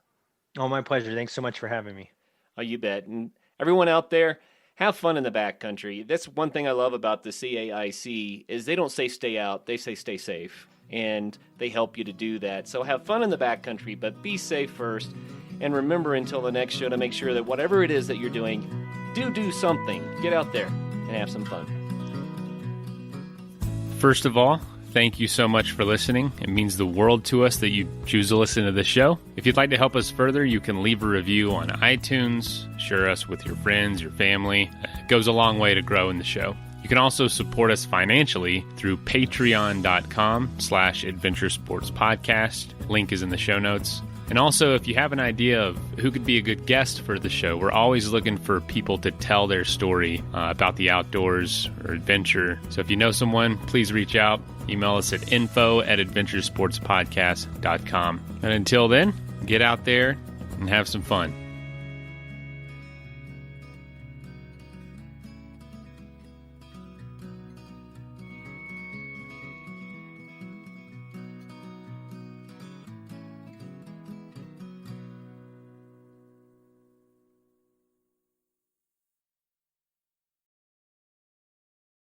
Oh, my pleasure. Thanks so much for having me. Oh, you bet. And everyone out there, have fun in the backcountry. That's one thing I love about the CAIC is they don't say stay out, they say stay safe. And they help you to do that. So have fun in the backcountry, but be safe first. And remember until the next show to make sure that whatever it is that you're doing, do something. Get out there and have some fun. First of all, thank you so much for listening. It means the world to us that you choose to listen to the show. If you'd like to help us further, you can leave a review on iTunes, share us with your friends, your family. It goes a long way to grow in the show. You can also support us financially through patreon.com/adventuresportspodcast. Link is in the show notes. And also, if you have an idea of who could be a good guest for the show, we're always looking for people to tell their story about the outdoors or adventure. So if you know someone, please reach out. Email us at info@adventuresportspodcast.com. And until then, get out there and have some fun.